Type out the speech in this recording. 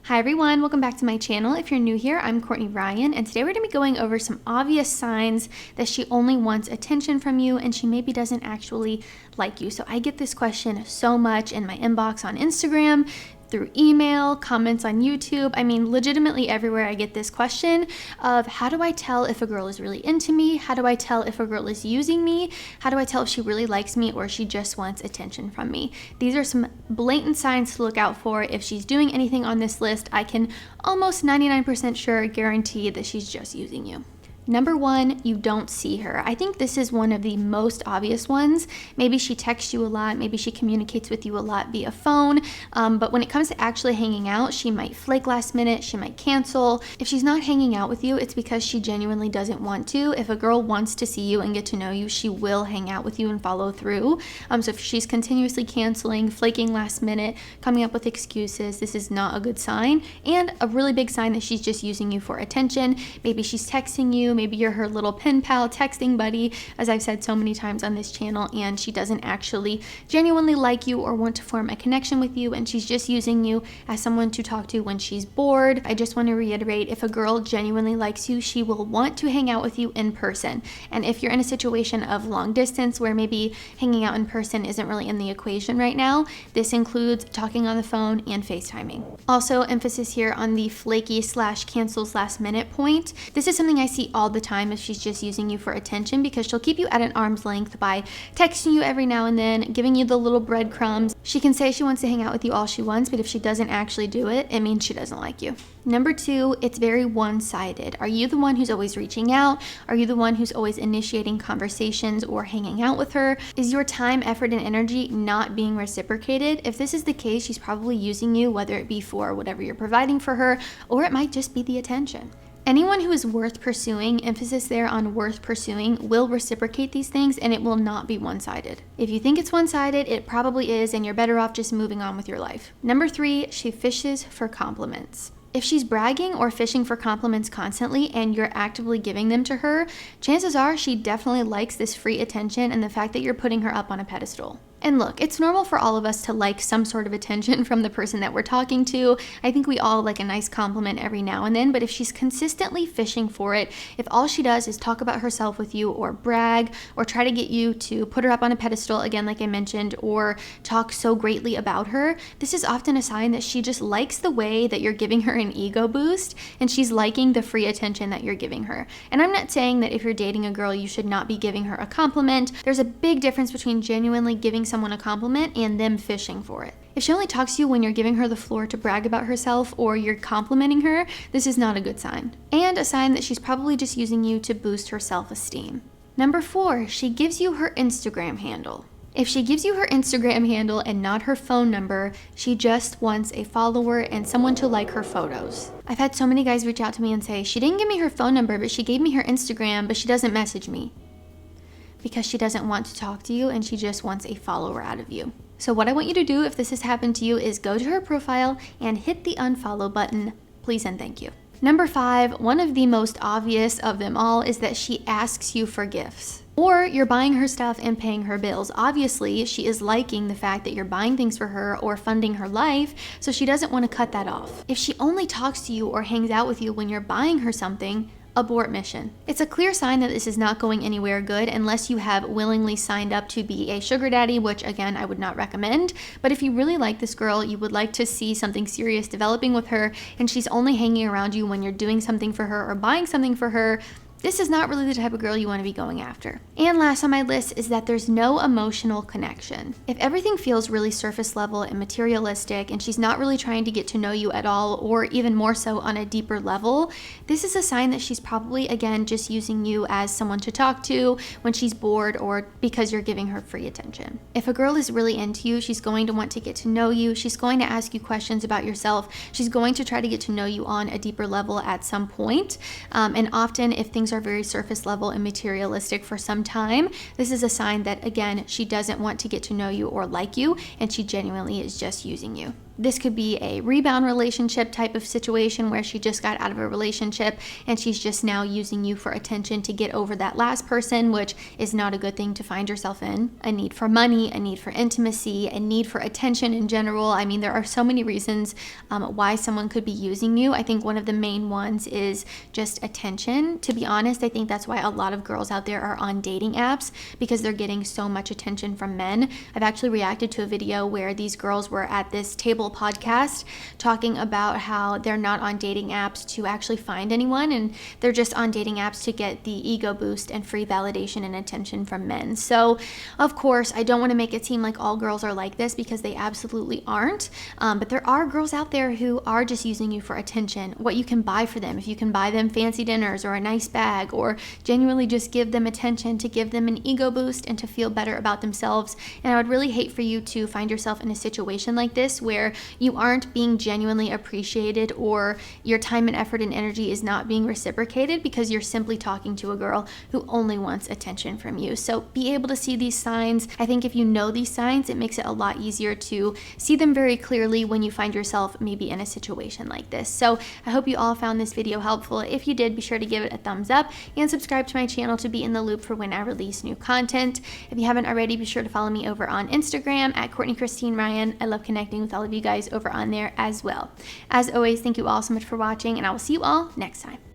Hi everyone, welcome back to my channel. If you're new here, I'm Courtney Ryan, and today we're going to be going over some obvious signs that she only wants attention from you and she maybe doesn't actually like you. So I get this question so much in my inbox on Instagram, through email, comments on YouTube. I mean, legitimately everywhere I get this question of how do I tell if a girl is really into me? How do I tell if a girl is using me? How do I tell if she really likes me or she just wants attention from me? These are some blatant signs to look out for. If she's doing anything on this list, I can almost 99% sure guarantee that she's just using you. Number one, you don't see her. I think this is one of the most obvious ones. Maybe she texts you a lot, maybe she communicates with you a lot via phone, but when it comes to actually hanging out, she might flake last minute, she might cancel. If she's not hanging out with you, it's because she genuinely doesn't want to. If a girl wants to see you and get to know you, she will hang out with you and follow through. So if she's continuously canceling, flaking last minute, coming up with excuses, this is not a good sign, and a really big sign that she's just using you for attention. Maybe she's texting you, maybe you're her little pen pal, texting buddy, as I've said so many times on this channel, and she doesn't actually genuinely like you or want to form a connection with you, and she's just using you as someone to talk to when she's bored. I just want to reiterate, if a girl genuinely likes you, she will want to hang out with you in person. And if you're in a situation of long distance where maybe hanging out in person isn't really in the equation right now, this includes talking on the phone and FaceTiming. Also, emphasis here on the flaky / cancels last minute point. This is something I see all the time if she's just using you for attention, because she'll keep you at an arm's length by texting you every now and then, giving you the little breadcrumbs. She can say she wants to hang out with you all she wants, but if she doesn't actually do it, it means she doesn't like you. Number two, it's very one-sided. Are you the one who's always reaching out? Are you the one who's always initiating conversations or hanging out with her? Is your time, effort, and energy not being reciprocated? If this is the case, she's probably using you, whether it be for whatever you're providing for her, or it might just be the attention. Anyone who is worth pursuing, emphasis there on worth pursuing, will reciprocate these things, and it will not be one-sided. If you think it's one-sided, it probably is, and you're better off just moving on with your life. Number three, she fishes for compliments. If she's bragging or fishing for compliments constantly and you're actively giving them to her, chances are she definitely likes this free attention and the fact that you're putting her up on a pedestal. And look, it's normal for all of us to like some sort of attention from the person that we're talking to. I think we all like a nice compliment every now and then, but if she's consistently fishing for it, if all she does is talk about herself with you or brag or try to get you to put her up on a pedestal, again, like I mentioned, or talk so greatly about her, this is often a sign that she just likes the way that you're giving her an ego boost and she's liking the free attention that you're giving her. And I'm not saying that if you're dating a girl, you should not be giving her a compliment. There's a big difference between genuinely giving someone a compliment and them fishing for it. If she only talks to you when you're giving her the floor to brag about herself or you're complimenting her, this is not a good sign. And a sign that she's probably just using you to boost her self-esteem. Number four, she gives you her Instagram handle. If she gives you her Instagram handle and not her phone number, she just wants a follower and someone to like her photos. I've had so many guys reach out to me and say, she didn't give me her phone number, but she gave me her Instagram, but she doesn't message me. Because she doesn't want to talk to you and she just wants a follower out of you. So what I want you to do if this has happened to you is go to her profile and hit the unfollow button, please and thank you. Number five, one of the most obvious of them all is that she asks you for gifts. Or you're buying her stuff and paying her bills. Obviously, she is liking the fact that you're buying things for her or funding her life, so she doesn't want to cut that off. If she only talks to you or hangs out with you when you're buying her something, abort mission. It's a clear sign that this is not going anywhere good unless you have willingly signed up to be a sugar daddy, which again, I would not recommend. But if you really like this girl, you would like to see something serious developing with her, and she's only hanging around you when you're doing something for her or buying something for her, this is not really the type of girl you want to be going after. And last on my list is that there's no emotional connection. If everything feels really surface level and materialistic and she's not really trying to get to know you at all, or even more so on a deeper level, this is a sign that she's probably, again, just using you as someone to talk to when she's bored or because you're giving her free attention. If a girl is really into you, she's going to want to get to know you. She's going to ask you questions about yourself. She's going to try to get to know you on a deeper level at some point. And often if things are very surface level and materialistic for some time, this is a sign that, again, she doesn't want to get to know you or like you, and she genuinely is just using you. this could be a rebound relationship type of situation where she just got out of a relationship and she's just now using you for attention to get over that last person, which is not a good thing to find yourself in. A need for money, a need for intimacy, a need for attention in general. I mean, there are so many reasons why someone could be using you. I think one of the main ones is just attention. To be honest, I think that's why a lot of girls out there are on dating apps, because they're getting so much attention from men. I've actually reacted to a video where these girls were at this table podcast talking about how they're not on dating apps to actually find anyone, and they're just on dating apps to get the ego boost and free validation and attention from men. So of course, I don't want to make it seem like all girls are like this, because they absolutely aren't. But there are girls out there who are just using you for attention. What you can buy for them, if you can buy them fancy dinners or a nice bag, or genuinely just give them attention to give them an ego boost and to feel better about themselves. And I would really hate for you to find yourself in a situation like this where you aren't being genuinely appreciated, or your time and effort and energy is not being reciprocated because you're simply talking to a girl who only wants attention from you. So be able to see these signs. I think if you know these signs, it makes it a lot easier to see them very clearly when you find yourself maybe in a situation like this. So I hope you all found this video helpful. If you did, be sure to give it a thumbs up and subscribe to my channel to be in the loop for when I release new content. If you haven't already, be sure to follow me over on Instagram at Courtney Christine Ryan. I love connecting with all of you guys over on there as well. As always, thank you all so much for watching, and I will see you all next time.